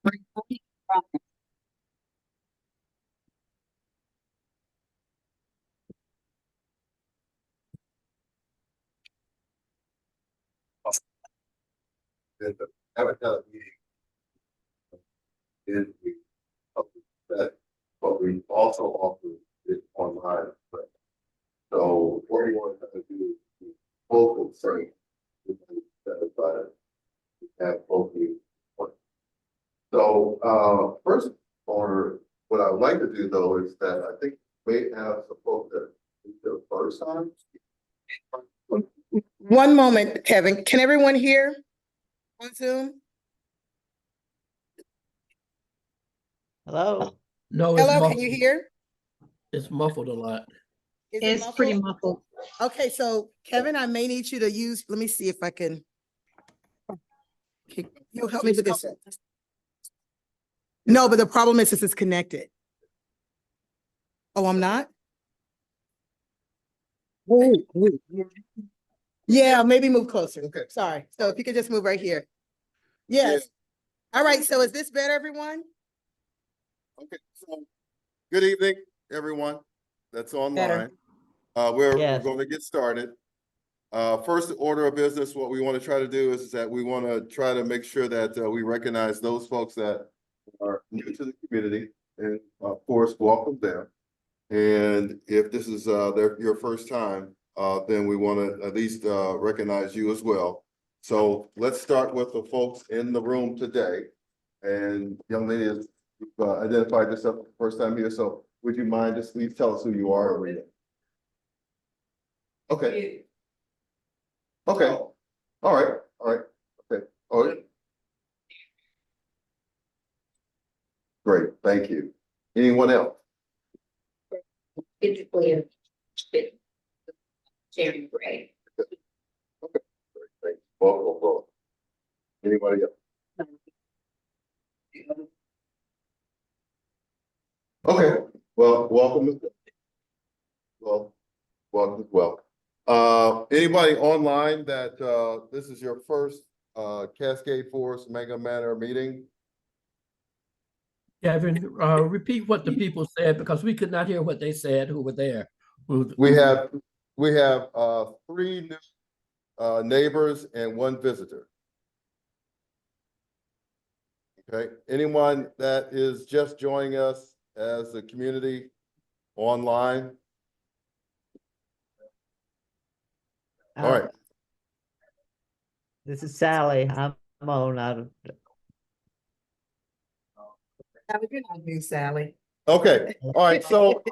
And the haven't had a meeting in the public set, but we also offer it online. So what we want to do is both frame have both meetings. So first order, what I would like to do though is that I think we may have some folks that the first time. One moment, Kevin. Can everyone hear on Zoom? Hello? No, it's Hello, can muffled. you hear? It's muffled a lot. Is it It's pretty muffled? muffled. Okay, so Kevin, I may need you to use, let me see if I can. You'll help me with this. No, but the problem is it's connected. Oh, I'm not? Yeah, maybe move closer. Okay. Sorry. So if you could just move right here. Yes. All right, so is this better, everyone? Okay, so good evening, everyone that's online. Better. We're Yes. going to get started. First order of business, what we want to try to do is that we want to try to make sure that we recognize those folks that are new to the community and of course, welcome them. And if this is your first time, then we want to at least recognize you as well. So let's start with the folks in the room today. And young lady has identified yourself for the first time here. So would you mind just please tell us who you are? And where you are? Okay. Okay. All right. All right. Okay. All right. Great. Thank you. Anyone else? It's clear. Sharon Gray. Okay. Great. Thanks. Welcome. Anybody else? Okay. Well, welcome. Well, welcome as well. Anybody online that this is your first Cascade Forest Mega Manor meeting? Kevin, repeat what the people said because we could not hear what they said who were there. We have 3 new neighbors and 1 visitor. Okay, anyone that is just joining us as a community online? All right. This is Sally. I'm on out of. You're not new, Sally. Okay, all right, so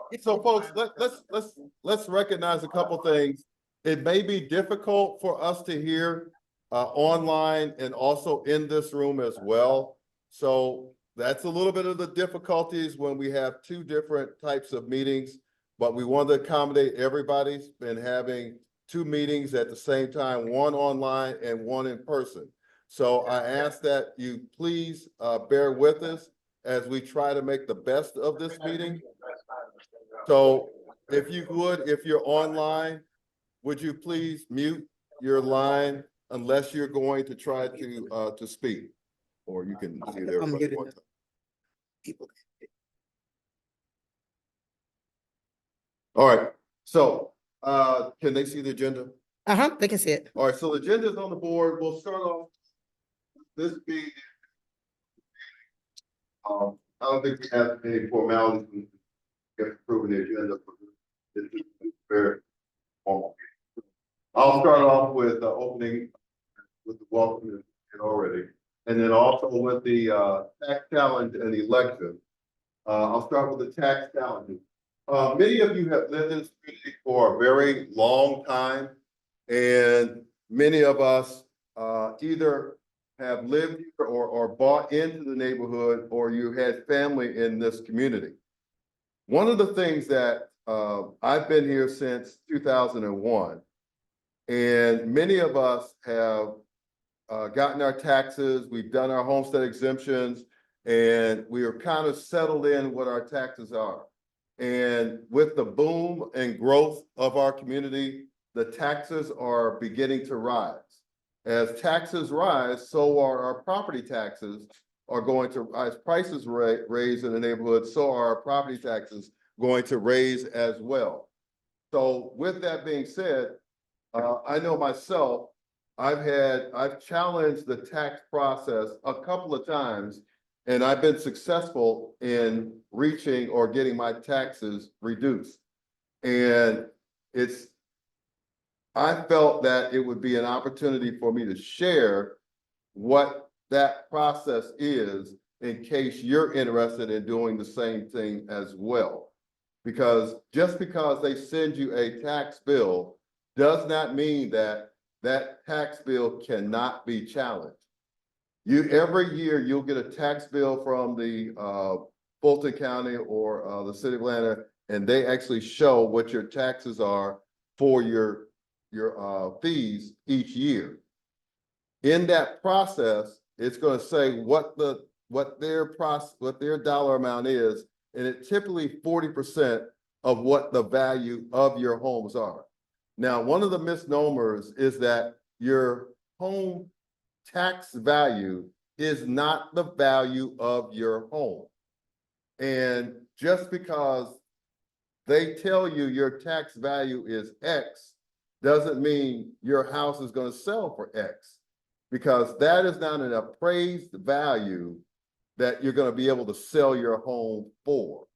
folks, let's recognize a couple things. It may be difficult for us to hear online and also in this room as well. So that's a little bit of the difficulties when we have 2 different types of meetings, but we want to accommodate everybody's been having 2 meetings at the same time, 1 online and 1 in person. So I ask that you please bear with us as we try to make the best of this meeting. So if you would, if you're online, would you please mute your line unless you're going to try to speak? Or you can see there. People. All right, so can they see the agenda? They can see it. All right, so the agenda is on the board. We'll start off this being I don't think we have any formalities. We have approving the agenda for this. It's very formal. I'll start off with opening with the welcome already, and then also with the tax challenge and election. I'll start with the tax challenge. Many of you have lived in this community for a very long time, and many of us either have lived here or bought into the neighborhood, or you had family in this community. One of the things that I've been here since 2001, and many of us have gotten our taxes, we've done our homestead exemptions, and we are kind of settled in what our taxes are. And with the boom and growth of our community, the taxes are beginning to rise. As taxes rise, so are our property taxes. are going to, as prices raise in the neighborhood, so are our property taxes going to raise as well. So with that being said, I know myself, I've challenged the tax process a couple of times, and I've been successful in reaching or getting my taxes reduced. And I felt that it would be an opportunity for me to share what that process is in case you're interested in doing the same thing as well. Because just because they send you a tax bill does not mean that that tax bill cannot be challenged. Every year you'll get a tax bill from the Fulton County or the city of Atlanta, and they actually show what your taxes are for your fees each year. In that process, it's going to say what their dollar amount is, and it's typically 40% of what the value of your homes are. Now, one of the misnomers is that your home tax value is not the value of your home. And just because they tell you your tax value is X doesn't mean your house is going to sell for X, because that is not an appraised value that you're going to be able to sell your home for.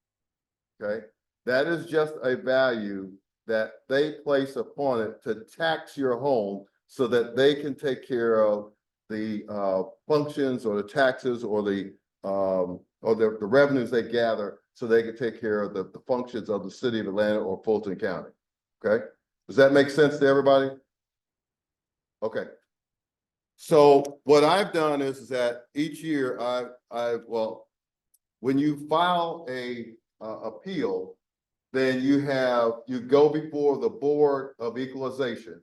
Okay, that is just a value that they place upon it to tax your home so that they can take care of the functions or the taxes or the revenues they gather, so they can take care of the functions of the city of Atlanta or Fulton County. Okay, does that make sense to everybody? Okay. So what I've done is that each year well, when you file a appeal, then you go before the Board of Equalization,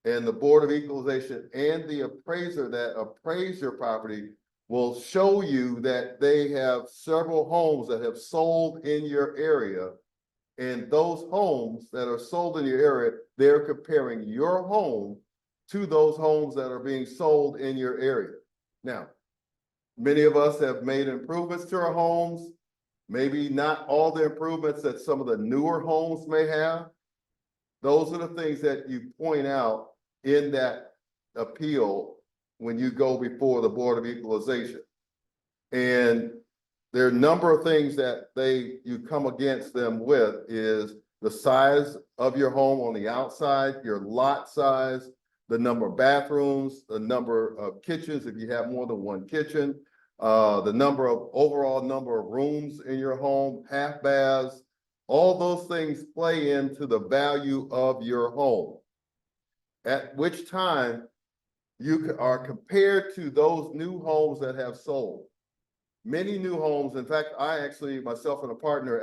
and the Board of Equalization and the appraiser that appraise your property will show you that they have several homes that have sold in your area. And those homes that are sold in your area, they're comparing your home to those homes that are being sold in your area. Now, many of us have made improvements to our homes, maybe not all the improvements that some of the newer homes may have. Those are the things that you point out in that appeal when you go before the Board of Equalization. And there are a number of things that you come against them with is the size of your home on the outside, your lot size, the number of bathrooms, the number of kitchens, if you have more than one kitchen, the overall number of rooms in your home, half baths, all those things play into the value of your home. At which time you are compared to those new homes that have sold. Many new homes, in fact, myself and a partner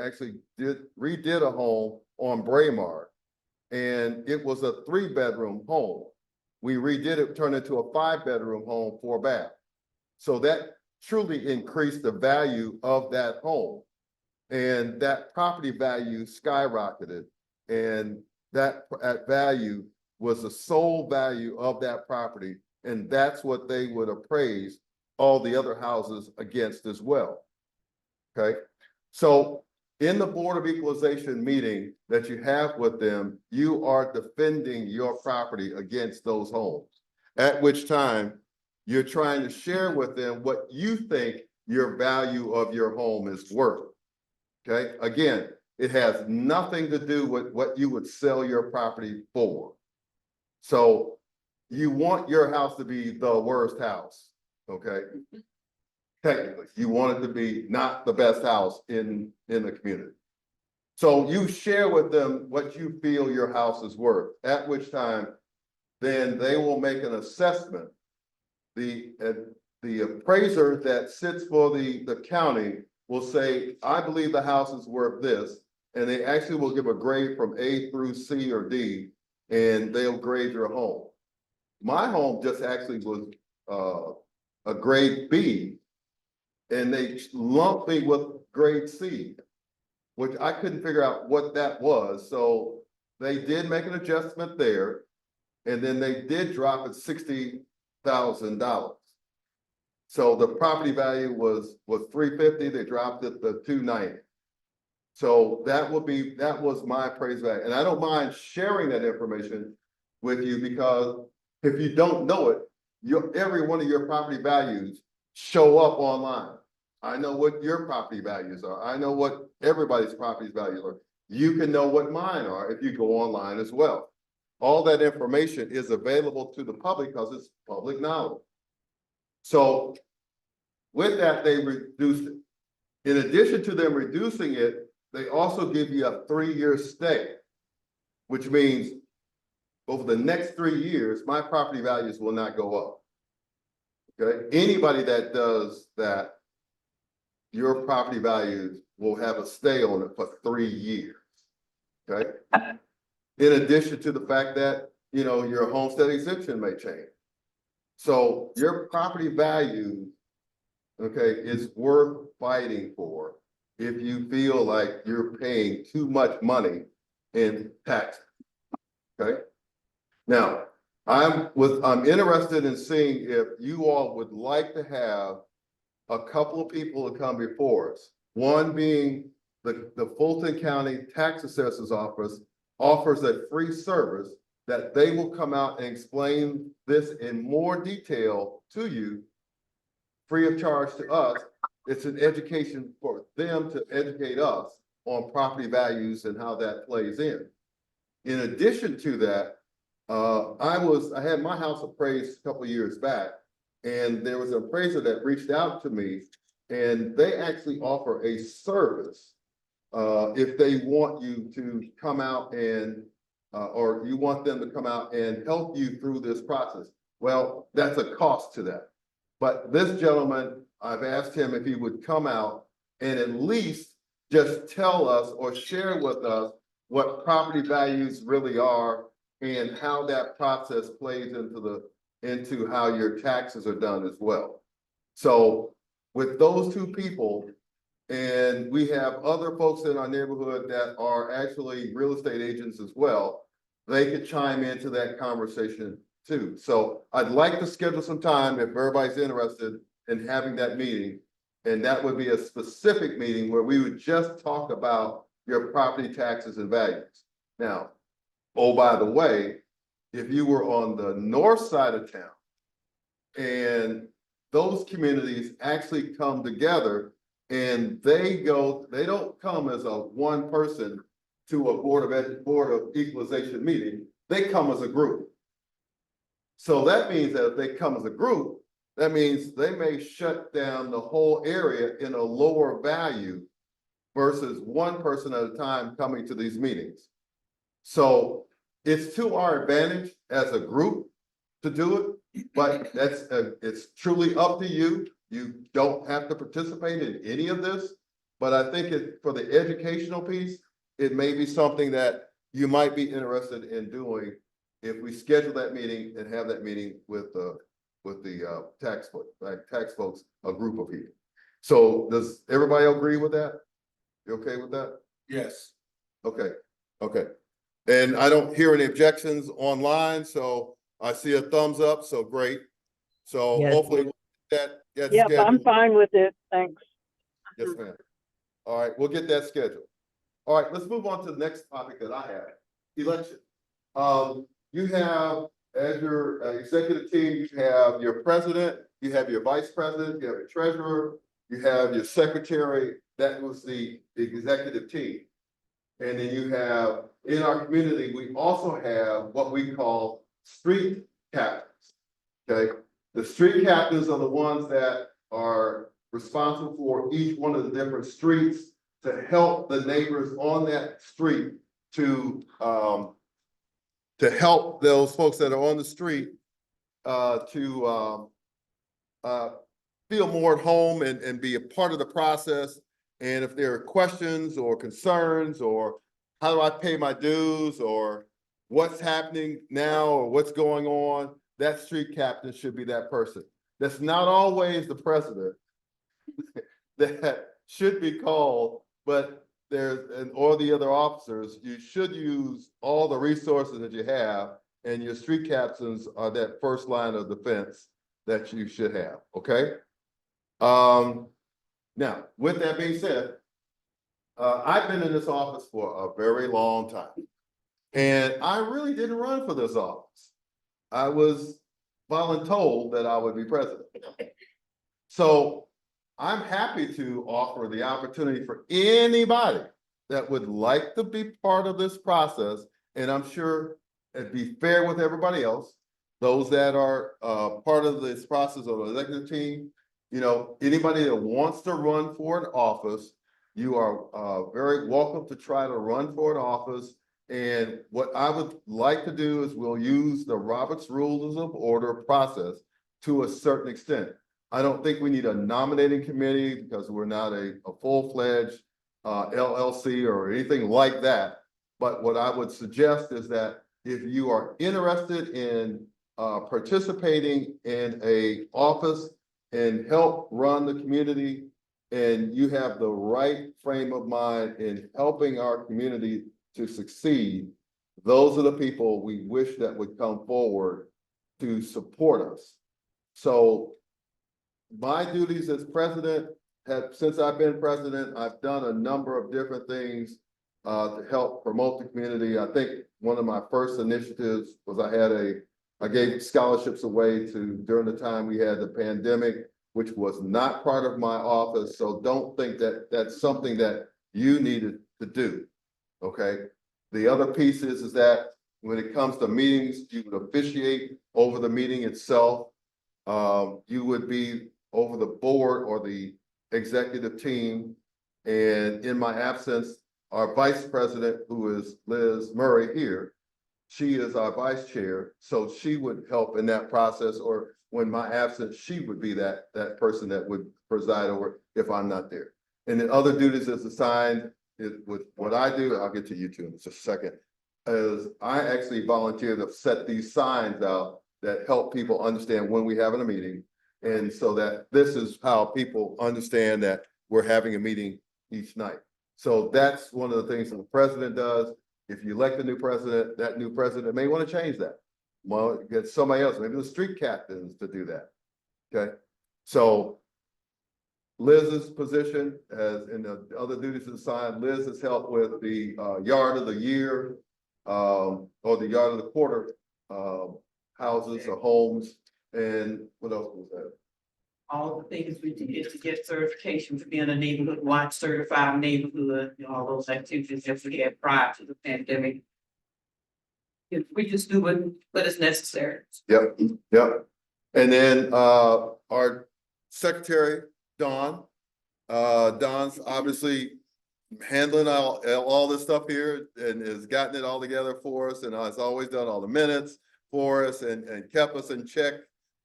redid a home on Braemar, and it was a 3-bedroom home. We redid it, turned it into a 5-bedroom home, 4-bath. So that truly increased the value of that home. And that property value skyrocketed. And that value was the sole value of that property. And that's what they would appraise all the other houses against as well. Okay. So in the Board of Equalization meeting that you have with them, you are defending your property against those homes, at which time you're trying to share with them what you think your value of your home is worth. Okay. Again, it has nothing to do with what you would sell your property for. So you want your house to be the worst house. Okay. Technically, you want it to be not the best house in the community. So you share with them what you feel your house is worth, at which time then they will make an assessment. The appraiser that sits for the county will say, I believe the house is worth this. And they actually will give a grade from A through C or D, and they'll grade your home. My home just actually was a grade B, and they lumped me with grade C, which I couldn't figure out what that was. So they did make an adjustment there, and then they did drop it $60,000. So the property value was 350, they dropped it to 290. So that was my appraised value, and I don't mind sharing that information with you because if you don't know it, every one of your property values show up online. I know what your property values are. I know what everybody's property values are. You can know what mine are if you go online as well. All that information is available to the public because it's public knowledge. So with that, they reduced it. In addition to them reducing it, they also give you a 3-year stay, which means over the next 3 years, my property values will not go up. Okay, anybody that does that, your property values will have a stay on it for 3 years. Okay. In addition to the fact that, you know, your homestead exemption may change. So your property value, okay, is worth fighting for if you feel like you're paying too much money in taxes. Okay. Now, I'm interested in seeing if you all would like to have a couple of people to come before us. One being the Fulton County Tax Assessors Office offers a free service that they will come out and explain this in more detail to you, free of charge to us. It's an education for them to educate us on property values and how that plays in. In addition to that, I had my house appraised a couple of years back, and there was an appraiser that reached out to me, and they actually offer a service if they want you to come out and or you want them to come out and help you through this process. Well, that's a cost to that. But this gentleman, I've asked him if he would come out and at least just tell us or share with us what property values really are and how that process plays into how your taxes are done as well. So with those two people, and we have other folks in our neighborhood that are actually real estate agents as well, they could chime into that conversation too. So I'd like to schedule some time if everybody's interested in having that meeting. And that would be a specific meeting where we would just talk about your property taxes and values. Now, oh, by the way, if you were on the north side of town and those communities actually come together and they don't come as a one person to a board of equalization meeting, they come as a group. So that means that if they come as a group, that means they may shut down the whole area in a lower value versus one person at a time coming to these meetings. So it's to our advantage as a group to do it, but it's truly up to you. You don't have to participate in any of this, but I think for the educational piece, it may be something that you might be interested in doing if we schedule that meeting and have that meeting with the tax folks, a group of people. So does everybody agree with that? You okay with that? Yes. Okay, okay. And I don't hear any objections online, so I see a thumbs up, so great. So Yes. hopefully that gets Yep, scheduled. I'm fine with it. Thanks. Yes, ma'am. All right, we'll get that scheduled. All right, let's move on to the next topic that I have, election. You have, as your executive team, you have your president, you have your vice president, you have your treasurer, you have your secretary. That was the executive team. And then you have, in our community, we also have what we call street captains, okay? The street captains are the ones that are responsible for each one of the different streets to help the neighbors on that street to help those folks that are on the street to feel more at home and be a part of the process. And if there are questions or concerns or how do I pay my dues or what's happening now or what's going on, that street captain should be that person. That's not always the president that should be called, but or the other officers. You should use all the resources that you have, and your street captains are that first line of defense that you should have, okay? Now, with that being said, I've been in this office for a very long time. And I really didn't run for this office. I was voluntold that I would be president. So I'm happy to offer the opportunity for anybody that would like to be part of this process. And I'm sure it'd be fair with everybody else. Those that are part of this process of the executive team, you know, anybody that wants to run for an office, you are very welcome to try to run for an office. And what I would like to do is we'll use the Robert's Rules of Order process to a certain extent. I don't think we need a nominating committee because we're not a full-fledged LLC or anything like that. But what I would suggest is that if you are interested in participating in a office and help run the community, and you have the right frame of mind in helping our community to succeed, those are the people we wish that would come forward to support us. So my duties as president have, since I've been president, I've done a number of different things to help promote the community. I think one of my first initiatives was I gave scholarships away during the time we had the pandemic, which was not part of my office. So don't think that that's something that you needed to do. Okay. The other piece is that when it comes to meetings, you would officiate over the meeting itself. You would be over the board or the executive team. And in my absence, our vice president, who is Liz Murray here, she is our vice chair. So she would help in that process, or when my absence, she would be that person that would preside over if I'm not there. And then other duties is assigned with what I do, I'll get to you two in just a second, is I actually volunteer to set these signs out that help people understand when we having a meeting. And so that this is how people understand that we're having a meeting each night. So that's one of the things that the president does. If you elect a new president, that new president may want to change that. Well, get somebody else, maybe the street captains to do that. Okay. So Liz's position as in the other duties assigned, Liz has helped with the yard of the year or the yard of the quarter houses or homes. And what else was that? All the things we did to get certification for being a neighborhood watch certified neighborhood, you know, all those activities that we had prior to the pandemic. We just do what is necessary. Yep, yep. And then our secretary, Dawn. Dawn's obviously handling all this stuff here and has gotten it all together for us, and has always done all the minutes for us and kept us in check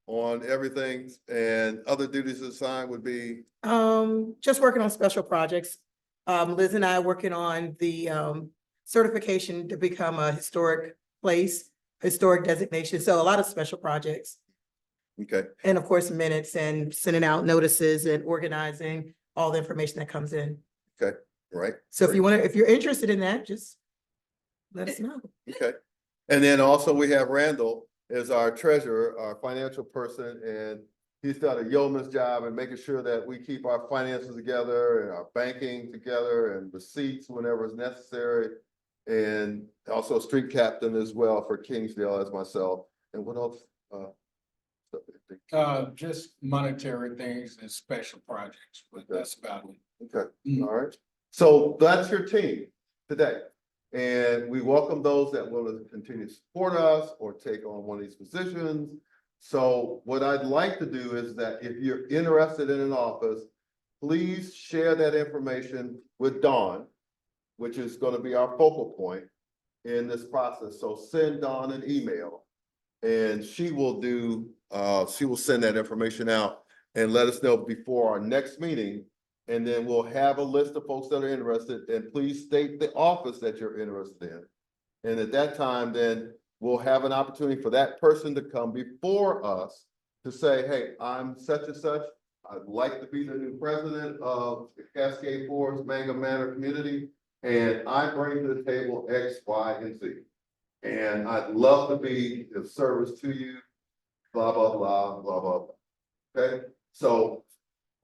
on everything. And other duties assigned would be just working on special projects. Liz and I are working on the certification to become a historic place, historic designation. So a lot of special projects. okay. And of course, minutes and sending out notices and organizing all the information that comes in. Okay, right. So if you want to, if you're interested in that, just let us know. Okay. And then also we have Randal as our treasurer, our financial person, and he's done a yeoman's job in making sure that we keep our finances together and our banking together and receipts whenever it's necessary. And also street captain as well for Kingsdale as myself. And what else? Just monetary things and special projects, but that's about it. Okay, all right. So that's your team today. And we welcome those that want to continue to support us or take on one of these positions. So what I'd like to do is that if you're interested in an office, please share that information with Dawn, which is going to be our focal point in this process. So send Dawn an email and she will send that information out and let us know before our next meeting. And then we'll have a list of folks that are interested, and please state the office that you're interested in. And at that time, then we'll have an opportunity for that person to come before us to say, hey, I'm such and such. I'd like to be the new president of the Cascade Forest Manga Manor community. And I bring to the table X, Y, and Z. And I'd love to be of service to you, blah, blah, blah, blah, blah. Okay, so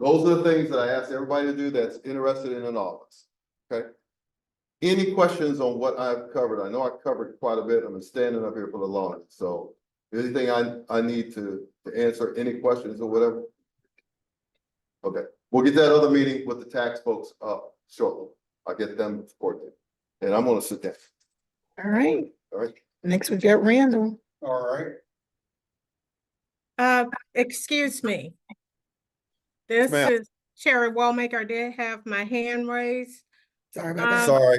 Those are the things that I asked everybody to do that's interested in an office, okay? Any questions on what I've covered? I know I covered quite a bit. I've been standing up here for the longest, so anything I need to answer, any questions or whatever? Okay, we'll get that other meeting with the tax folks up shortly. I'll get them supported. And I'm gonna sit down, All right, all right? next we've got Randall. All right. Excuse me. This ma'am. is Sherry Wallmaker. I did have my hand raised. Sorry about that. Sorry.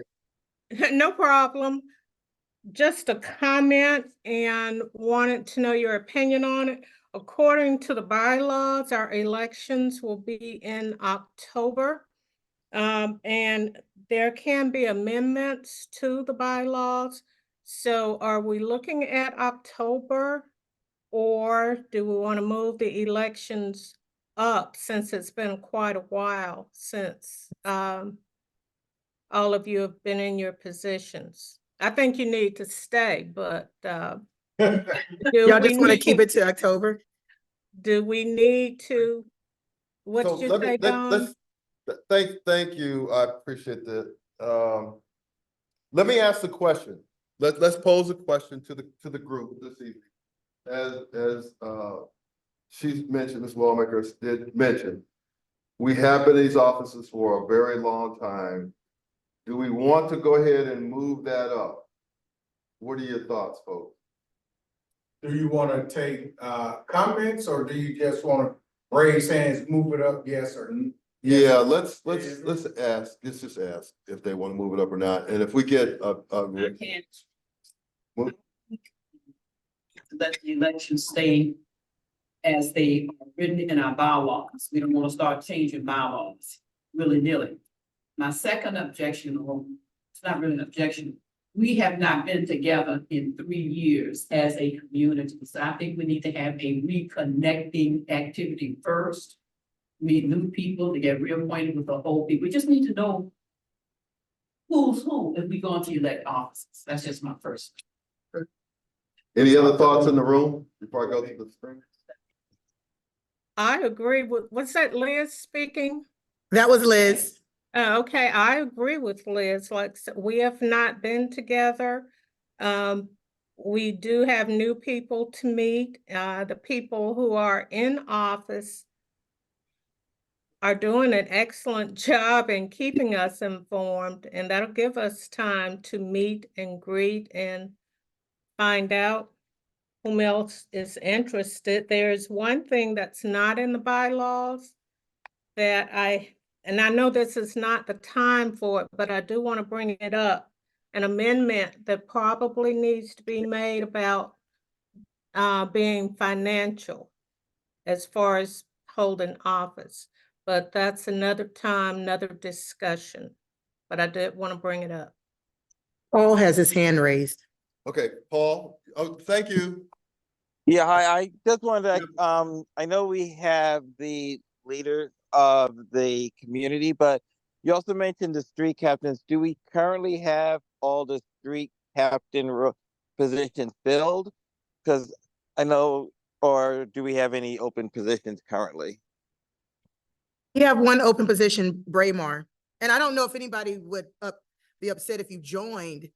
No problem. Just a comment and wanted to know your opinion on it. According to the bylaws, our elections will be in October. And there can be amendments to the bylaws. So are we looking at October? Or do we want to move the elections up since it's been quite a while since all of you have been in your positions? I think you need to stay, but Y'all do we just want to keep need, it to October? do we need to, what So did you let me, say, Don? thank you, I appreciate that. Let me ask the question. Let's pose a question to the group this evening. As she's mentioned, Ms. Wallmaker did mention, we have been in these offices for a very long time. Do we want to go ahead and move that up? What are your thoughts, folks? Do you wanna take comments or do you just wanna raise hands, move it up, yes or no? Yeah, let's ask, let's just ask if they want to move it up or not, and if we get I can't. Well- Let the elections stay as they are written in our bylaws. We don't want to start changing bylaws willy-nilly. My second objection, or it's not really an objection, we have not been together in 3 years as a community. So I think we need to have a reconnecting activity first. Meet new people to get reacquainted with the whole people. We just need to know who's who if we go into elect offices. That's just my first. any other thoughts in the room before I go to the screen? I agree with, what's that, Liz speaking? That was Liz. Okay, I agree with Liz. Like, we have not been together. We do have new people to meet. The people who are in office are doing an excellent job in keeping us informed, and that'll give us time to meet and greet and find out whom else is interested. There's one thing that's not in the bylaws that and I know this is not the time for it, but I do want to bring it up. An amendment that probably needs to be made about being financial as far as holding office. But that's another time, another discussion. But I did want to bring it up. Paul has his hand raised. Okay, Paul, oh, thank you. Yeah, hi, I just wanted to, I know we have the leader of the community, but you also mentioned the street captains. Do we currently have all the street captain positions filled? Because I know, or do we have any open positions currently? You have one open position, Braemar. And I don't know if anybody would be upset if you joined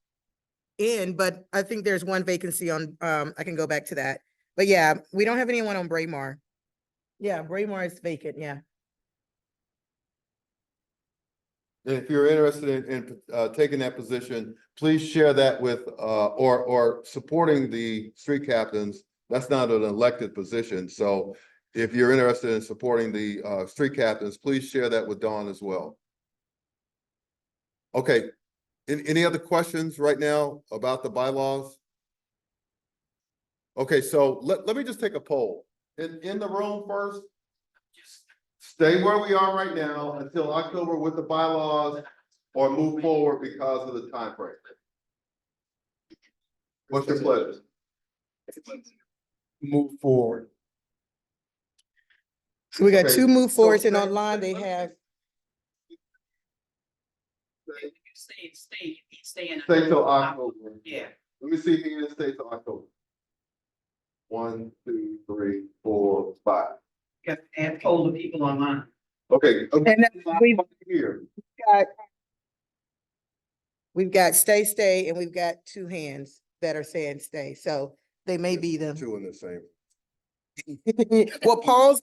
in, but I think there's one vacancy on, I can go back to that. But yeah, we don't have anyone on Braemar. Yeah, Braemar is vacant, yeah. And if you're interested in taking that position, please share that with, or supporting the street captains. That's not an elected position. So if you're interested in supporting the street captains, please share that with Dawn as well. Okay, any other questions right now about the bylaws? Okay, so let me just take a poll. In the room first, stay where we are right now until October with the bylaws, or move forward because of the time frame. What's your pleasure? Move forward. So we got Okay, two move so forwards and stay- online they have, If you stay, you stay in. Stay till October. Yeah. Let me see if you can stay till October. 1, 2, 3, 4, 5. You have to add poll the people online. Okay. And then Here. got, we've got stay, and we've got two hands that are saying stay, so they may be them. Two in the same. Well, Paul's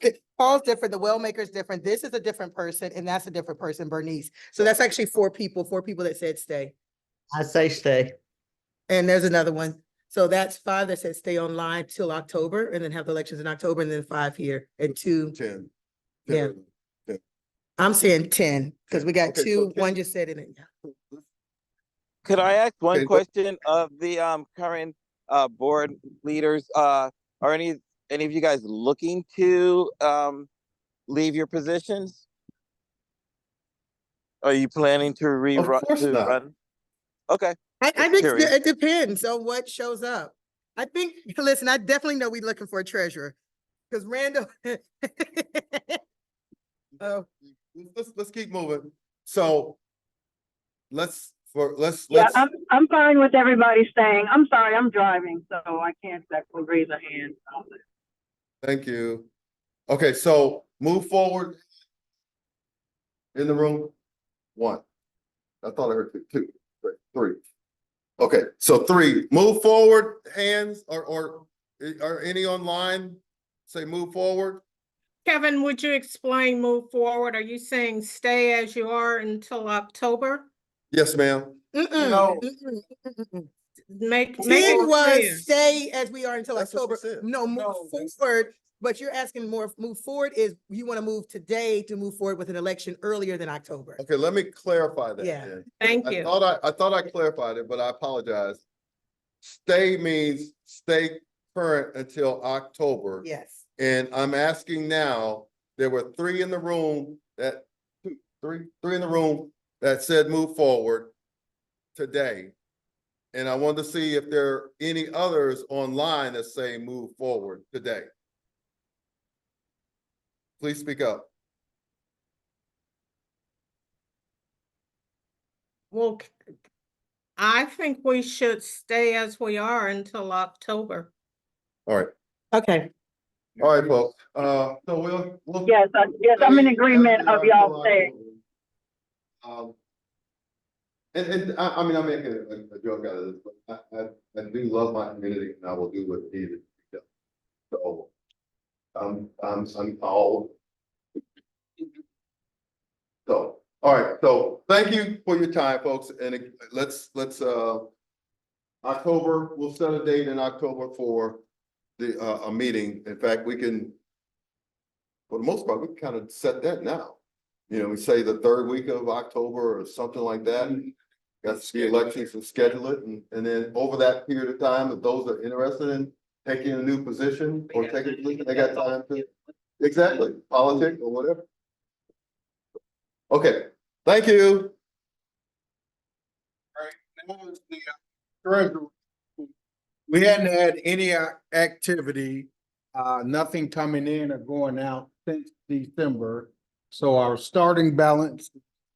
different, the well maker's different, this is a different person, and that's a different person, Bernice. So that's actually four people that said stay. I say stay. And there's another one. So that's five that said stay online till October and then have the elections in October, and then five here and two. 10. Yeah. I'm saying 10, because we got Okay, so two, 10. one just said it. Could I ask one Okay, question of the current board leaders? Are any of you guys looking to leave your positions? Are you planning to rerun? course not. Run? Okay. I Just think curious. it depends on what shows up. I think, listen, I definitely know we're looking for a treasurer, because Randall. Oh, Let's keep moving. So let's. Yeah, I'm fine with everybody staying. I'm sorry, I'm driving, so I can't exactly raise a hand. Thank you. Okay, so move forward. In the room, one. I thought I heard two, three. Okay, so three, move forward, hands, or any online, say move forward? Kevin, would you explain move forward? Are you saying stay as you are until October? Yes, ma'am. No. Make it 10 clear. was stay as we are until That's what October. we said. No, move No, that's- forward, but you're asking more, move forward is you want to move today to move forward with an election earlier than October. Okay, let me clarify that. Yeah. then. Thank I you. thought I clarified it, but I apologize. Stay means stay current until October. Yes. And I'm asking now, there were three in the room three in the room that said move forward today. And I wanted to see if there are any others online that say move forward today. Please speak up. Well, I think we should stay as we are until October. All right. Okay. All right, folks. So we'll. Yes, I'm in agreement of y'all staying. And I mean, I'm making a joke out of this, but I do love my community, and I will do what's needed. So, I'm all. So, all right, so thank you for your time, folks, and let's October, we'll set a date in October for the a meeting. In fact, we can, for the most part, we can kind of set that now. You know, we say the third week of October or something like that. Got the elections and schedule it, and then over that period of time, if those are interested in taking a new position or taking a position, they got time to. Exactly, politics or whatever. Okay, thank you. Now is the treasurer. We hadn't had any activity, nothing coming in or going out since December. So our starting balance,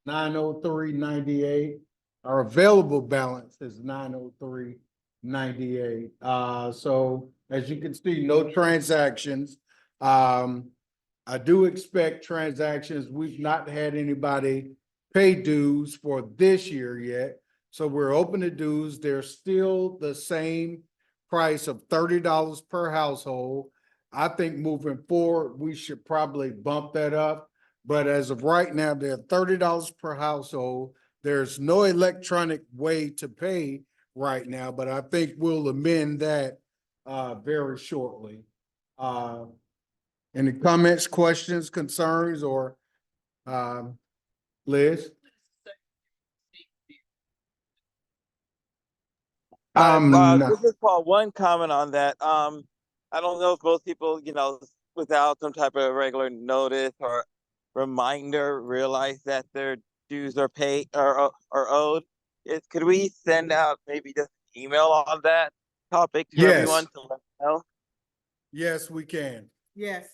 903.98. Our available balance is 903.98. So as you can see, no transactions. I do expect transactions. We've not had anybody pay dues for this year yet. So we're open to dues. They're still the same price of $30 per household. I think moving forward, we should probably bump that up. But as of right now, they're $30 per household. There's no electronic way to pay right now, but I think we'll amend that very shortly. Any comments, questions, concerns, or Liz? This is Paul. One comment on that. I don't know if most people, without some type of regular notice or reminder, realize that their dues are paid or are owed. Could we send out maybe just an email on that topic to everyone to let them know? Yes, we can. Yes.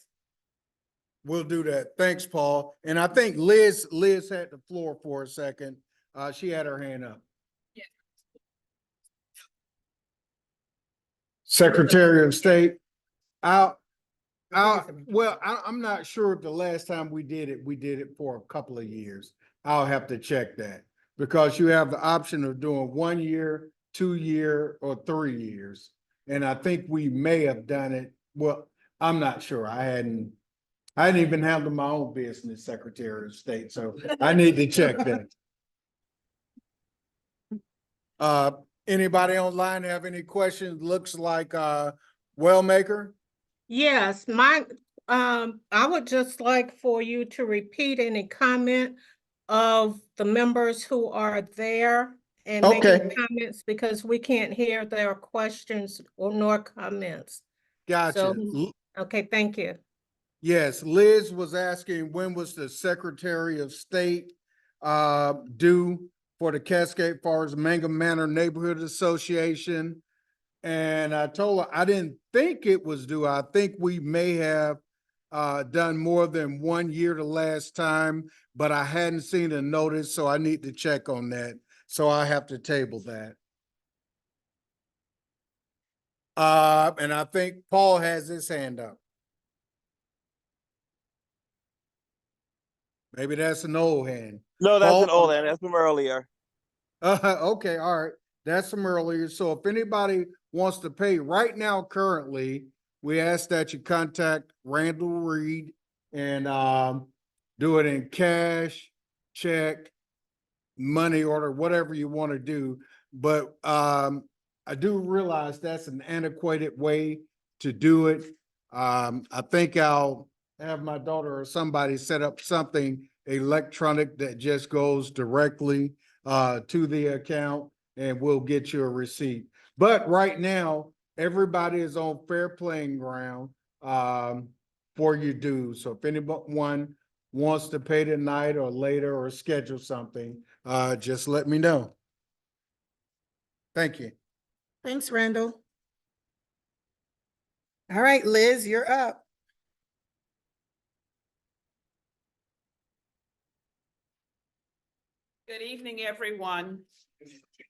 We'll do that. Thanks, Paul. And I think Liz had the floor for a second. She had her hand up. Yes. Secretary of State, Well, I'm not sure if the last time we did it for a couple of years. I'll have to check that. Because you have the option of doing 1 year, 2 year, or 3 years. And I think we may have done it, well, I'm not sure. I hadn't even handled my own business, Secretary of State, so I need to check that. Anybody online have any questions? Looks like, Wellmaker? Yes, I would just like for you to repeat any comment of the members who are there and make Okay. comments because we can't hear their questions or nor comments. Gotcha. Okay, thank you. Yes, Liz was asking when was the Secretary of State due for the Cascade Forest Mangum Manor Neighborhood Association. And I told her I didn't think it was due. I think we may have done more than 1 year the last time, but I hadn't seen a notice, so I need to check on that. So I have to table that. And I think Paul has his hand up. Maybe that's an old hand. No, that's Paul? an old one. That's from earlier. Okay, all right. That's from earlier. So if anybody wants to pay right now, currently, we ask that you contact Randal Reed and do it in cash, check, money order, whatever you want to do. But I do realize that's an antiquated way to do it. I think I'll have my daughter or somebody set up something electronic that just goes directly to the account and we'll get you a receipt. But right now, everybody is on fair playing ground for your dues. So if anyone wants to pay tonight or later or schedule something, just let me know. Thank you. Thanks, Randall. All right, Liz, you're up. Good evening, everyone.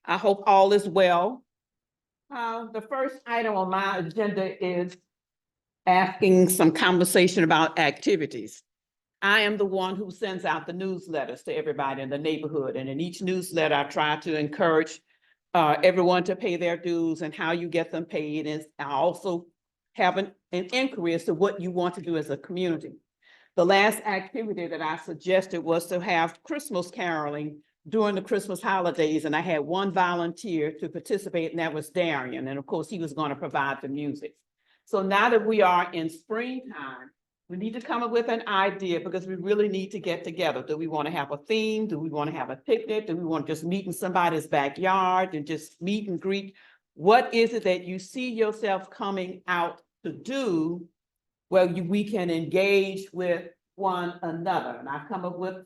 I hope all is well. The first item on my agenda is asking some conversation about activities. I am the one who sends out the newsletters to everybody in the neighborhood, and in each newsletter, I try to encourage everyone to pay their dues and how you get them paid. And I also have an inquiry as to what you want to do as a community. The last activity that I suggested was to have Christmas caroling during the Christmas holidays, and I had one volunteer to participate, and that was Darian, and of course, he was going to provide the music. So now that we are in springtime, we need to come up with an idea because we really need to get together. Do we want to have a theme? Do we want to have a picnic? Do we want to just meet in somebody's backyard and just meet and greet? What is it that you see yourself coming out to do where we can engage with one another? And I've come up with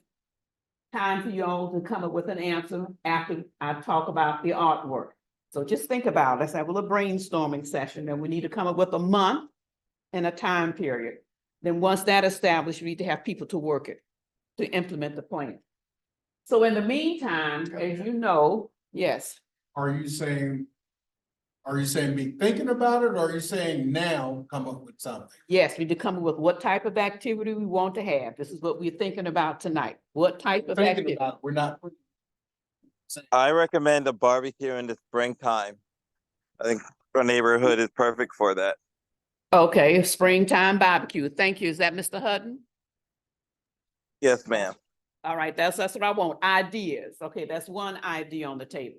time for you all to come up with an answer after I talk about the artwork. So just think about it. Let's have a little brainstorming session, and we need to come up with a month and a time period. Then once that's established, we need to have people to work it, to implement the plan. So in the meantime, as you know, yes. Are you saying me thinking about it, or are you saying now come up with something? Yes, we need to come up with what type of activity we want to have. This is what we're thinking about tonight. What type of activity? We're not. I recommend a barbecue in the springtime. I think our neighborhood is perfect for that. Okay, springtime barbecue. Thank you. Is that Mr. Hutton? Yes, ma'am. All right, that's what I want. Ideas. Okay, that's one idea on the table.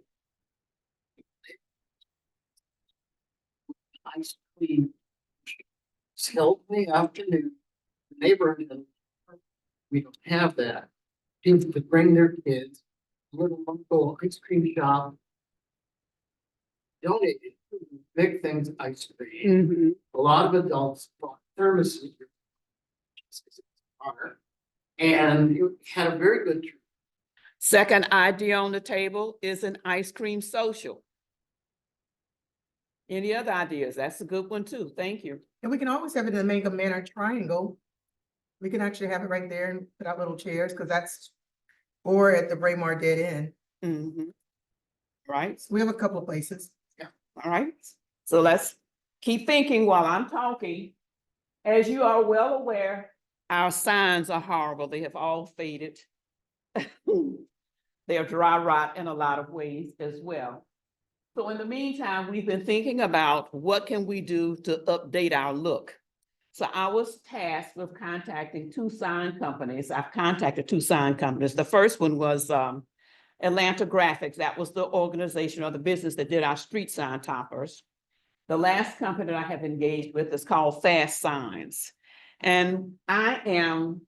Ice cream. Help me afternoon. Neighborhood. We don't have that. People could bring their kids, little local ice cream shop. Donated big things ice cream. A lot of adults bought thermoses. And it had a very good. Second idea on the table is an ice cream social. Any other ideas? That's a good one too. Thank you. And we can always have it in the Mangum Manor Triangle. We can actually have it right there and put out little chairs, because that's, or at the Braemar Dead End. Right. We have a couple of places. All right. So let's keep thinking while I'm talking. As you are well aware, our signs are horrible. They have all faded. They're dry rot in a lot of ways as well. So in the meantime, we've been thinking about what can we do to update our look. So I was tasked with contacting two sign companies. I've contacted two sign companies. The first one was Atlanta Graphics. That was the organization or the business that did our street sign toppers. The last company that I have engaged with is called Fast Signs. And I am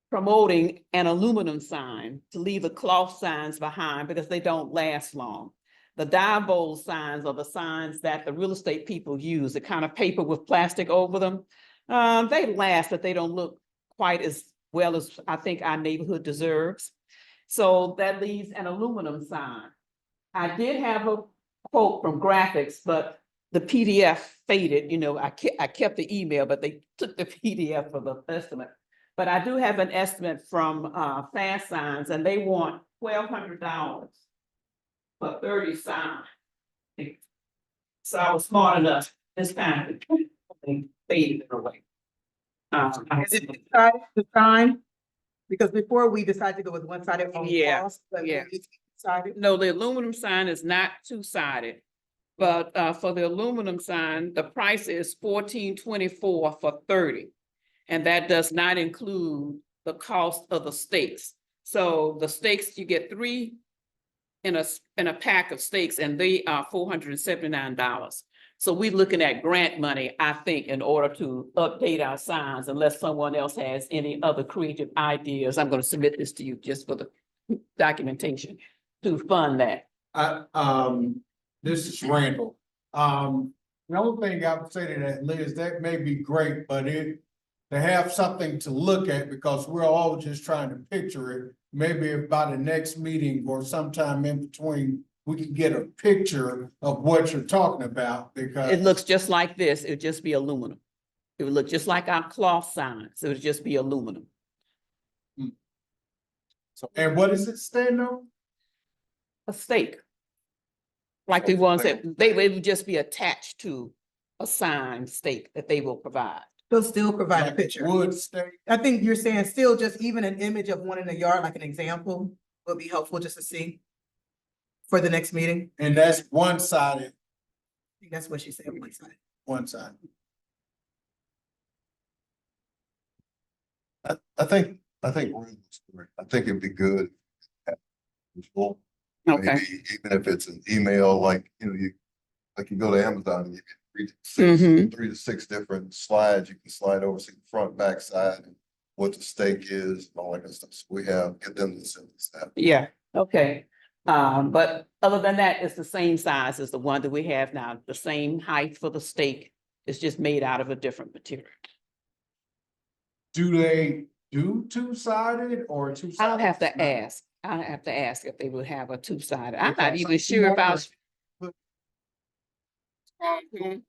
promoting an aluminum sign to leave the cloth signs behind because they don't last long. The diebold signs are the signs that the real estate people use, the kind of paper with plastic over them. They last, but they don't look quite as well as I think our neighborhood deserves. So that leaves an aluminum sign. I did have a quote from graphics, but the PDF faded. You know, I kept the email, but they took the PDF for the estimate. But I do have an estimate from Fast Signs, and they want $1,200 for 30 signs. So I was smart enough this time to fade it away. Is it decided to sign? Because before we decided to go with one-sided on Yeah, walls, but yeah. it's decided. No, the aluminum sign is not two-sided. But for the aluminum sign, the price is $14.24 for 30. And that does not include the cost of the stakes. So the stakes, you get 3 in a pack of stakes, and they are $479. So we're looking at grant money, I think, in order to update our signs, unless someone else has any other creative ideas. I'm going to submit this to you just for the documentation to fund that. This is Randal. The only thing I would say to that, Liz, that may be great, but to have something to look at, because we're all just trying to picture it. Maybe by the next meeting or sometime in between, we can get a picture of what you're talking about, because It looks just like this. It would just be aluminum. It would look just like our cloth signs. It would just be aluminum. So, and what does it stand on? A stake. Like the ones that they would just be attached to a sign stake that they will provide. They'll still provide a Like picture. wood stake? I think you're saying still just even an image of one in the yard, like an example, would be helpful just to see for the next meeting. And that's one-sided, I think that's what she said, one side. one side. I think it'd be good. Visual. Okay. Maybe even if it's an email, like, you go to Amazon and you can read Mhm. 3 to 6 different slides. You can slide over, see the front, back side, and what the stake is, and all that kind of stuff. So we get them to send us that. Yeah, okay. But other than that, it's the same size as the one that we have now, the same height for the stake. It's just made out of a different material. Do they do two-sided or two-sided? I'll have to ask. I'll have to ask if they would have a two-sided. I'm not Okay. even sure if I was. Mhm.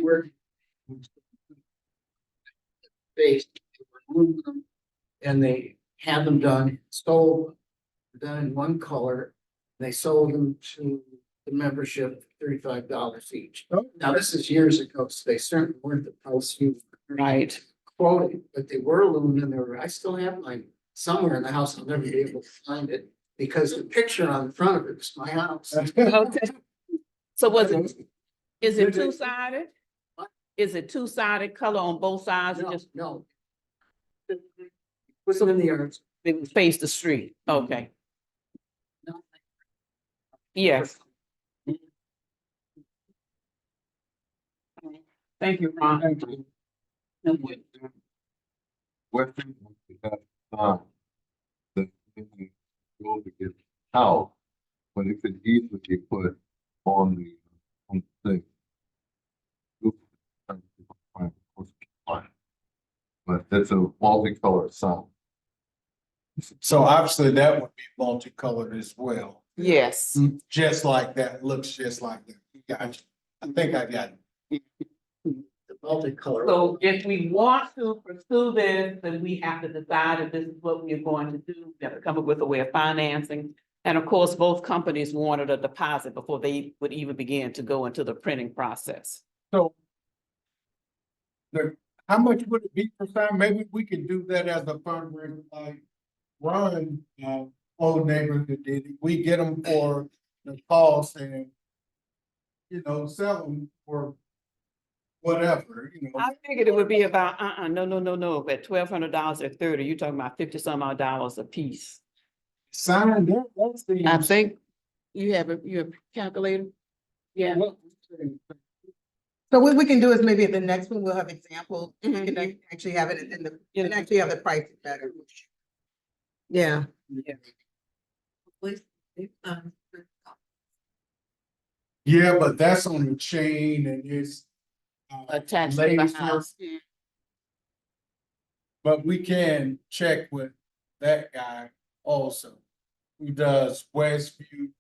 Where based, and they had them done in one color. They sold them to the membership for $35 each. Now, this is years ago, so they certainly weren't the price you Right. quoted, but they were aluminum. I still have mine somewhere in the house. I'll never be able to find it because the picture on the front of it is my house. Okay. So is it two-sided? Is it two-sided color on both sides or No, just no. Put them in the yard. they would face the street? Okay, No. yes. Thank you, Ron. Thank you. Question, we have, the go to get out, but it could easily be put on the thing. But it's a multicolored sign. So obviously that would be multicolored as well. Yes. Just like that, looks just like that. Gotcha. I think I got it. The multicolor. So if we want to pursue this, then we have to decide if this is what we are going to do. We have to come up with a way of financing. And of course, both companies wanted a deposit before they would even begin to go into the printing process. So How much would it be per sign? Maybe we can do that as a fundraiser, like run, Old Neighborhood did it. We get them for the cost and, you know, sell them for whatever, you know. I figured it would be about, no, at $1,200 or 30, you're talking about 50 some odd dollars a piece. Sign, that's the. I think you have your calculator? Yeah. So what we can do is maybe at the next one, we'll have examples, we Mhm. can actually have it in the, and actually have the price better. Yeah, Yeah, but that's on the chain and it's. Attached to the laser, house. But we can check with that guy also, who does Westview.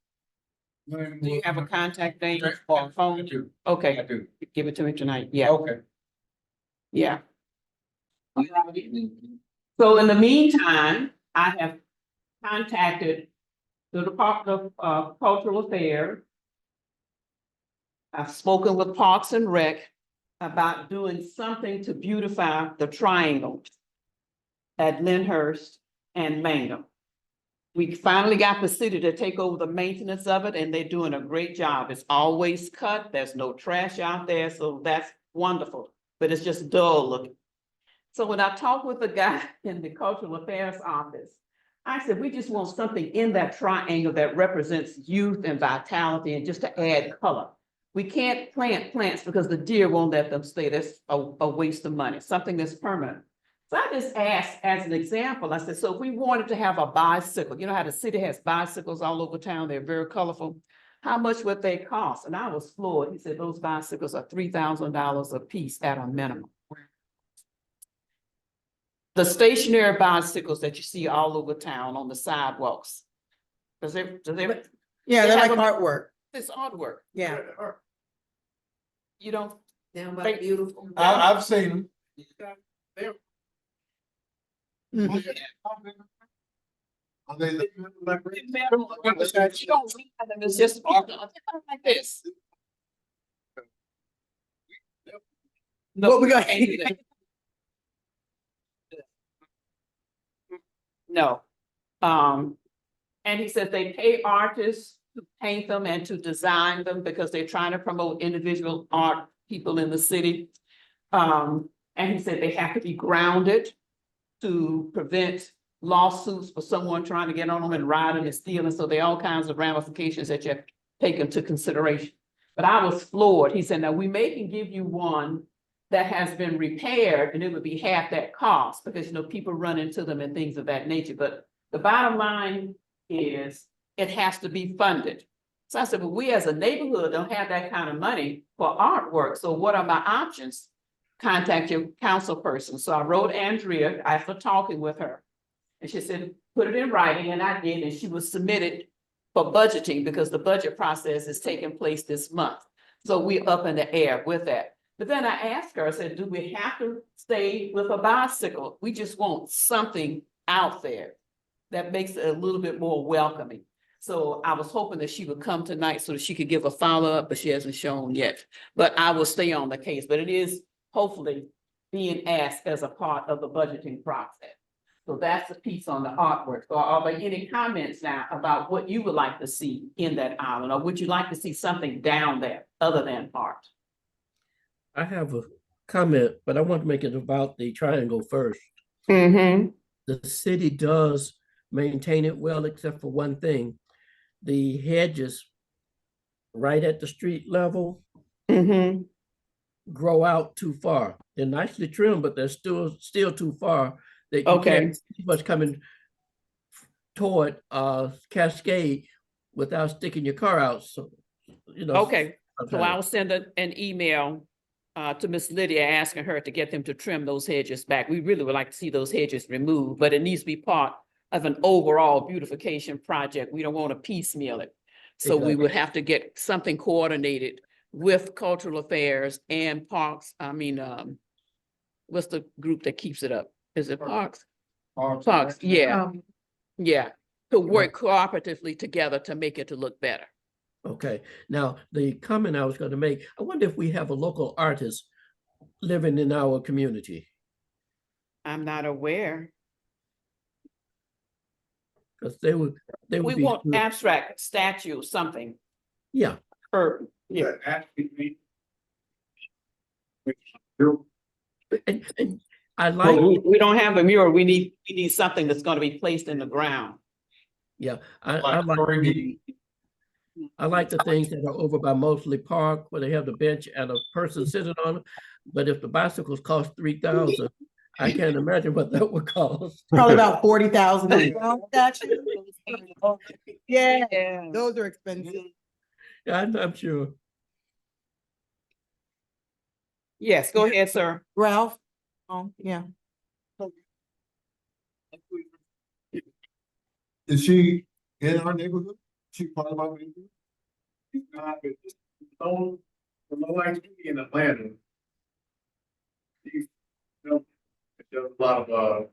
Do you have a contact name? Jack or Park, I phone? do. Okay, I do. give it to me tonight. Yeah, Okay. yeah. So in the meantime, I have contacted the Department of Cultural Affairs. I've spoken with Parks and Rec about doing something to beautify the triangle at Lyndhurst and Mangum. We finally got the city to take over the maintenance of it, and they're doing a great job. It's always cut, there's no trash out there, so that's wonderful, but it's just dull looking. So when I talked with the guy in the Cultural Affairs office, I said, we just want something in that triangle that represents youth and vitality and just to add color. We can't plant plants because the deer won't let them stay. That's a waste of money, something that's permanent. So I just asked as an example, I said, so if we wanted to have a bicycle, you know how the city has bicycles all over town, they're very colorful. How much would they cost? And I was floored. He said, those bicycles are $3,000 a piece at a minimum. The stationary bicycles that you see all over town on the sidewalks. Does it, yeah, They they're have like a- artwork, it's artwork. yeah. You don't. Down by Thank- beautiful. I've seen them. Mhm. Are they? You don't read them, it's just like this. No, What we got? can't do that. No. And he said they pay artists to paint them and to design them because they're trying to promote individual art people in the city. And he said they have to be grounded to prevent lawsuits for someone trying to get on them and ride them and steal. And so there are all kinds of ramifications that you have to take into consideration. But I was floored. He said, now we may can give you one that has been repaired and it would be half that cost because, you know, people run into them and things of that nature. But the bottom line is it has to be funded. So I said, well, we as a neighborhood don't have that kind of money for artwork. So what are my options? Contact your council person. So I wrote Andrea after talking with her. And she said, put it in writing, and I did, and she was submitted for budgeting because the budget process is taking place this month. So we up in the air with that. But then I asked her, I said, do we have to stay with a bicycle? We just want something out there that makes it a little bit more welcoming. So I was hoping that she would come tonight so that she could give a follow-up, but she hasn't shown yet. But I will stay on the case, but it is hopefully being asked as a part of the budgeting process. So that's the piece on the artwork. So are there any comments now about what you would like to see in that island? Or would you like to see something down there other than art? I have a comment, but I want to make it about the triangle first. Mm-hmm. The city does maintain it well, except for one thing. The hedges right at the street level Mm-hmm. grow out too far. They're nicely trimmed, but they're still too far that you Okay. can't see what's coming toward Cascade without sticking your car out. So, you know. Okay, so sometimes. I'll send an email to Miss Lydia asking her to get them to trim those hedges back. We really would like to see those hedges removed, but it needs to be part of an overall beautification project. We don't want to piecemeal it. So we would have to get something coordinated with Cultural Affairs and Parks. What's the group that keeps it up? Is it Parks? Parks, yeah, yeah. To work cooperatively together to make it to look better. Okay, now the comment I was going to make, I wonder if we have a local artist living in our community? I'm not aware. Because they would We be. want abstract statue, something, Yeah, or, yeah. and I like, We don't have a mural. We need something that's gonna be placed in the ground. yeah, I like the things that are over by Mosley Park where they have the bench and a person sitting on it. But if the bicycles cost 3,000, I can't imagine what that would cost. Probably about 40,000. Yeah, Yeah. those are expensive. I'm sure. Yes, go ahead, sir. Ralph? Oh, yeah. Is she in our neighborhood? She part of our neighborhood? In Atlanta. Does a lot of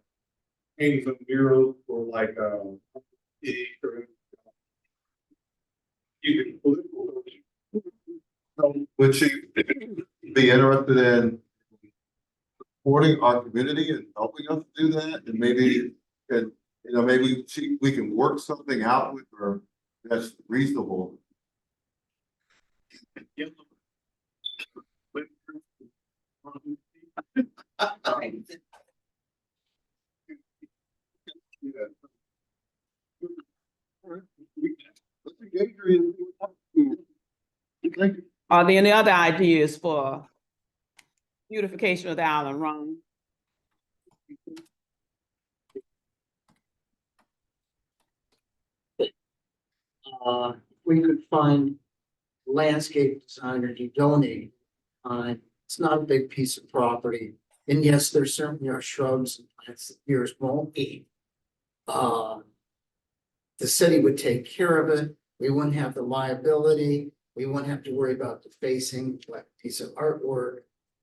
paintings and murals for like Would she be interested in supporting our community and helping us do that? And maybe, and, you know, maybe we can work something out with her that's reasonable. Are there any other ideas for beautification of the island, Ron? We could find landscape designer to donate. It's not a big piece of property. And yes, there certainly are shrubs and plants that yours won't be. The city would take care of it. We wouldn't have the liability. We wouldn't have to worry about defacing like a piece of artwork.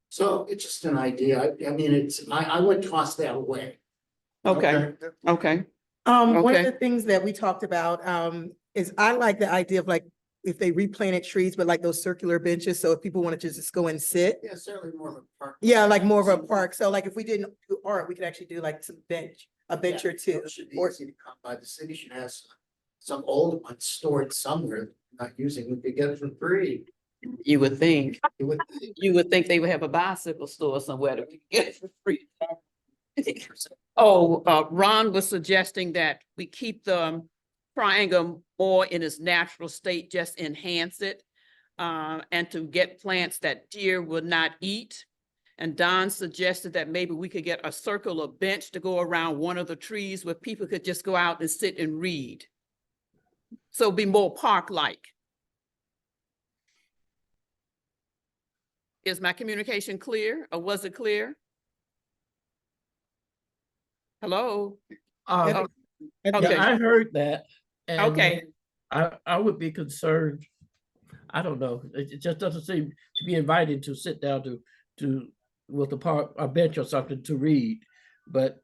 So it's just an idea. I mean, I would toss that away. Okay, okay. One of Okay. the things that we talked about, is I like the idea of like, if they replanted trees, but like those circular benches, so if people wanted to just go and sit. Yeah, certainly more of a park. Yeah, like more of a park. So like if we didn't do art, we could actually do like some a bench Yeah, or two. it should be Or easy to come by. The city should have some old ones stored somewhere, not using, we could get it for free. You would think, You would think. you would think they would have a bicycle store somewhere that we could get it for free. Oh, Ron was suggesting that we keep the triangle more in its natural state, just enhance it. And to get plants that deer would not eat. And Don suggested that maybe we could get a circular bench to go around one of the trees where people could just go out and sit and read. So be more park-like. Is my communication clear, or was it clear? Hello? Yeah, Okay. I heard that. And Okay. I would be concerned. I don't know. It just doesn't seem to be invited to sit down to with a park, a bench or something to read. But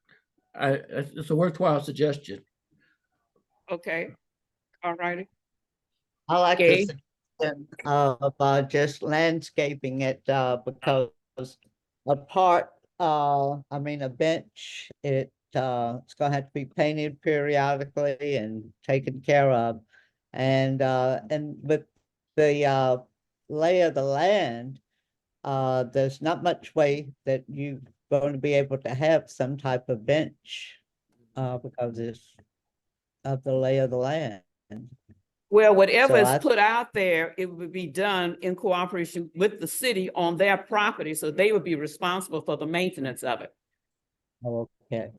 it's a worthwhile suggestion. Okay, all righty. I like Okay. the suggestion of just landscaping it, because a part, I mean, a bench, it's gonna have to be painted periodically and taken care of. And with the lay of the land, there's not much way that you're going to be able to have some type of bench, because it's of the lay of the land. Well, whatever So is I- put out there, it would be done in cooperation with the city on their property, so they would be responsible for the maintenance of it. Okay.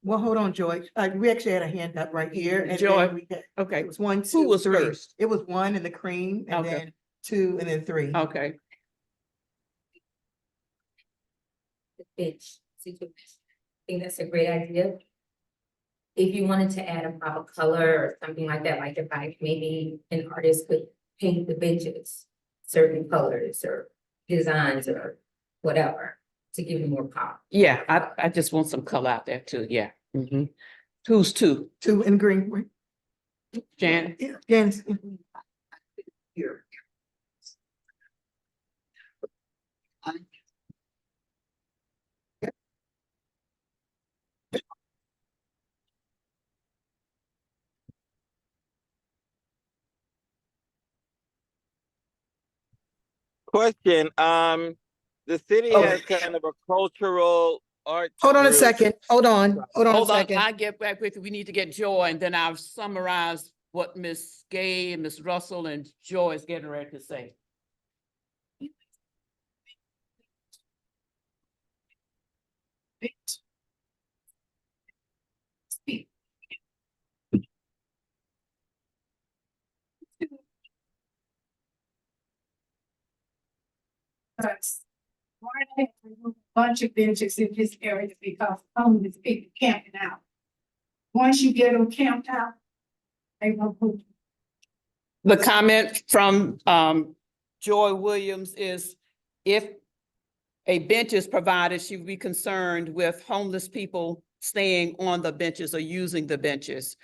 well, hold on, Joy. We actually had a hand up right here. And Joy, then we had, okay, it was 1, Who 2, was 3. first? It was 1 in the cream, and Okay. then 2, and then 3. okay. Bench situation. I think that's a great idea. If you wanted to add a pop of color or something like that, like if maybe an artist could paint the benches certain colors or designs or whatever to give you more pop. Yeah, I just want some color out there too, yeah. Mhm. Who's 2? 2 in green, right? Jan? Yeah, Janice. Here. Question, the city Oh. has kind of a cultural art. Hold on a group. second. Hold on a Hold on, second. I get back with you. We need to get Joy, and then I'll summarize what Ms. Gay and Ms. Russell and Joy is getting ready to say. Why they have a bunch of benches in this area because homeless people camping out. Once you get them camped out, they won't move. The comment from Joy Williams is if a bench is provided, she would be concerned with homeless people staying on the benches or using the benches.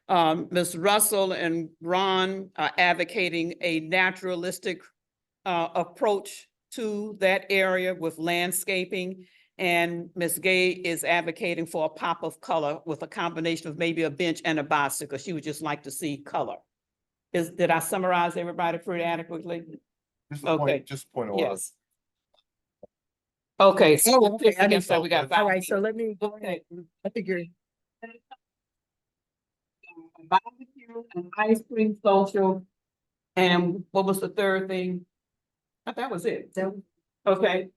Ms. Russell and Ron are advocating a naturalistic approach to that area with landscaping. And Ms. Gay is advocating for a pop of color with a combination of maybe a bench and a bicycle. She would just like to see color. Did I summarize everybody pretty adequately? Just Okay. just point of order. Yes. Okay, so Oh, okay. I didn't- so we got. All right, so let me, Okay. I figure. Barbecue and ice cream social. And what was the third thing? I thought that was it. Okay.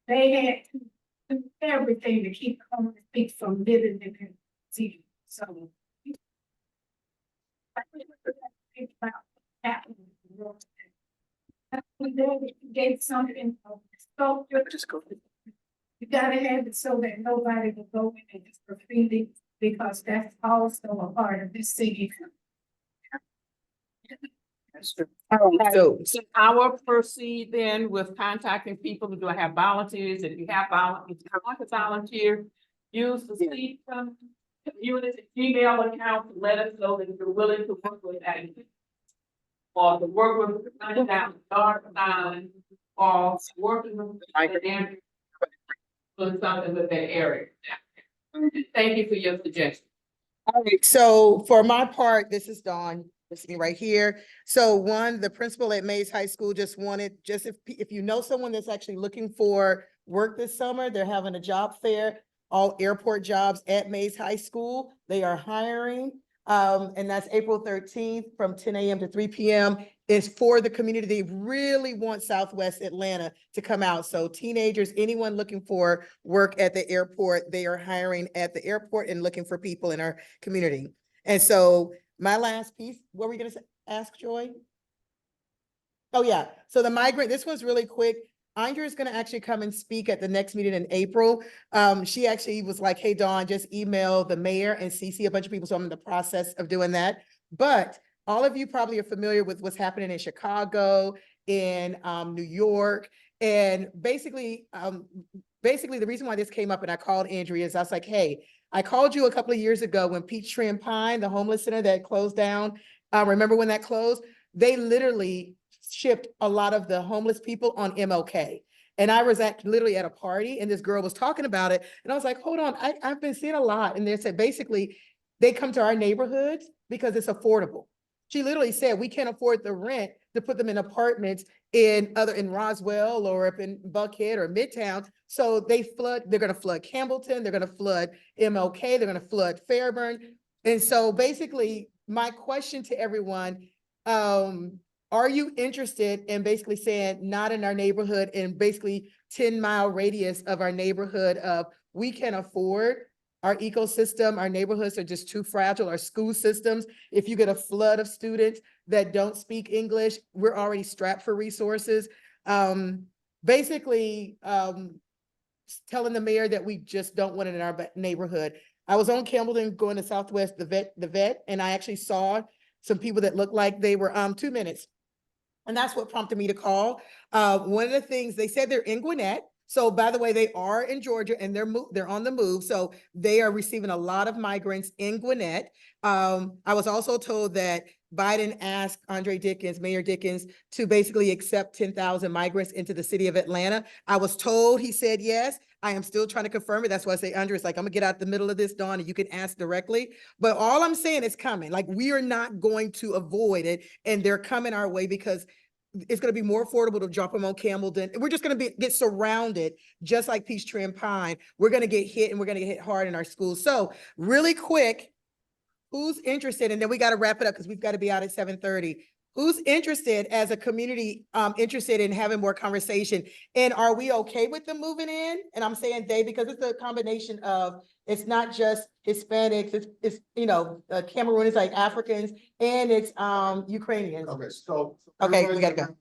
They had to do everything to keep homeless people from living in the city, so. We gave something, so you gotta have it so that nobody will go in and just graffiti, because that's also a part of this city. So our proceed then with contacting people. Do I have volunteers? If you have volunteers, if you want to volunteer, use the CFMM community email account to let us know that you're willing to work with that. Or to work with down dark island, or working with the doing something with that area. Thank you for your suggestion. All right, so for my part, this is Dawn, this is me right here. So one, the principal at Mays High School just wanted, just if you know someone that's actually looking for work this summer, they're having a job fair, all airport jobs at Mays High School. They are hiring, and that's April 13th from 10 a.m. to 3 p.m. It's for the community. They really want Southwest Atlanta to come out. So teenagers, anyone looking for work at the airport, they are hiring at the airport and looking for people in our community. And so my last piece, what were we gonna ask, Joy? Oh yeah, so the migrant, this one's really quick. Andrea is gonna actually come and speak at the next meeting in April. She actually was like, hey, Dawn, just email the mayor and CC a bunch of people. So I'm in the process of doing that. But all of you probably are familiar with what's happening in Chicago, in New York. And basically, the reason why this came up and I called Andrea is I was like, hey, I called you a couple of years ago when Peachtree and Pine, the homeless center that closed down. Remember when that closed? They literally shipped a lot of the homeless people on MLK. And I was literally at a party and this girl was talking about it. And I was like, hold on, I've been seeing a lot. And they said, basically, they come to our neighborhoods because it's affordable. She literally said, we can't afford the rent to put them in apartments in Roswell or up in Buckhead or Midtown. So they're gonna flood Campbellton, they're gonna flood MLK, they're gonna flood Fairburn. And so basically, my question to everyone, are you interested in basically saying not in our neighborhood and basically 10-mile radius of our neighborhood of we can afford our ecosystem, our neighborhoods are just too fragile, our school systems. If you get a flood of students that don't speak English, we're already strapped for resources. Basically, telling the mayor that we just don't want it in our neighborhood. I was on Campbellton going to Southwest, the vet, and I actually saw some people that looked like they were 2 minutes. And that's what prompted me to call. One of the things, they said they're in Gwinnett. So by the way, they are in Georgia and they're on the move. So they are receiving a lot of migrants in Gwinnett. I was also told that Biden asked Mayor Dickens, to basically accept 10,000 migrants into the city of Atlanta. I was told he said yes. I am still trying to confirm it. That's why I say, Andrea, it's like, I'm gonna get out the middle of this, Dawn, and you can ask directly. But all I'm saying is coming. Like, we are not going to avoid it, and they're coming our way because it's gonna be more affordable to drop them on Campbellton. We're just gonna get surrounded, just like Peachtree and Pine. We're gonna get hit, and we're gonna get hit hard in our schools. So really quick, who's interested? And then we got to wrap it up because we've got to be out at 7:30. Who's interested as a community, interested in having more conversation? And are we okay with them moving in? And I'm saying they, because it's a combination of, it's not just Hispanics, it's Cameroon is like Africans, and it's Ukrainians. Okay, so. Okay, we gotta go.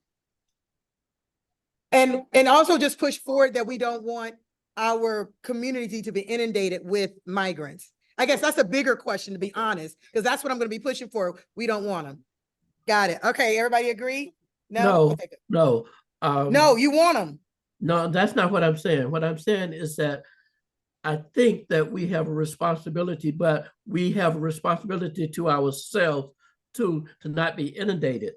And also just push forward that we don't want our community to be inundated with migrants. I guess that's a bigger question, to be honest, because that's what I'm gonna be pushing for. We don't want them. Got it. Okay, everybody agree? No, Okay, good. no. No, you want them. No, that's not what I'm saying. What I'm saying is that I think that we have a responsibility, but we have a responsibility to ourselves to not be inundated.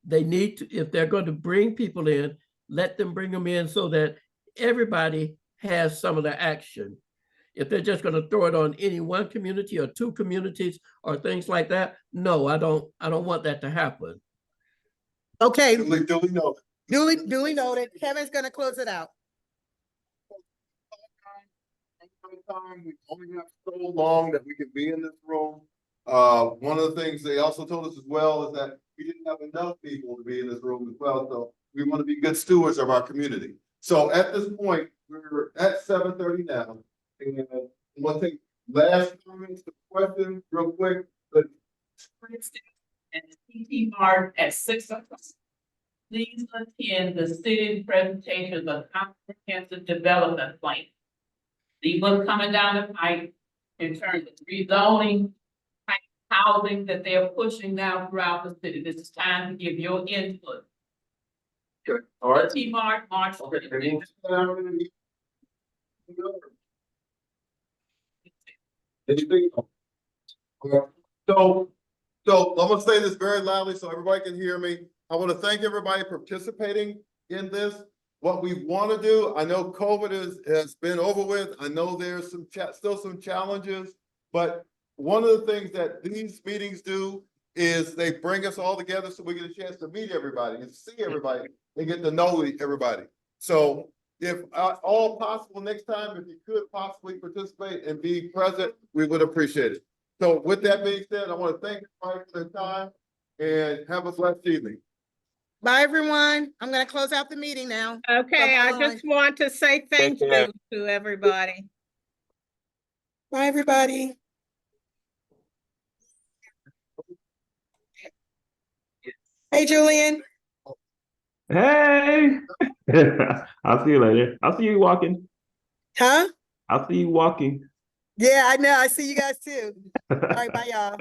They need to, if they're going to bring people in, let them bring them in so that everybody has some of the action. If they're just going to throw it on any one community or two communities or things like that, no, I don't want that to happen. Okay, Duly noted. duly noted. Kevin's gonna close it out. We only have so long that we can be in this room. One of the things they also told us as well is that we didn't have enough people to be in this room as well. So we want to be good stewards of our community. So at this point, we're at 7:30 now. And one thing, last comments, the question, real quick, but And TT Mart at 6 o'clock. Please attend the city presentation of the comprehensive development plan. See what's coming down the pipe in terms of rezoning, type of housing that they're pushing now throughout the city. This is time to give your input. Good. All right. TT Mart, March. Anything? So I'm gonna say this very loudly so everybody can hear me. I want to thank everybody participating in this. What we want to do, I know COVID has been over with. I know there's still some challenges, but one of the things that these meetings do is they bring us all together so we get a chance to meet everybody and see everybody and get to know everybody. So if all possible next time, if you could possibly participate and be present, we would appreciate it. So with that being said, I want to thank everybody for their time and have a blessed evening. Bye, everyone. I'm gonna close out the meeting now. Okay, I just want to say thank care. you to everybody. Bye, everybody. Hey, Julian. Hey, I'll see you later. I'll see you walking. Huh? I'll see you walking. Yeah, I know. I see you guys too. All right, bye, y'all.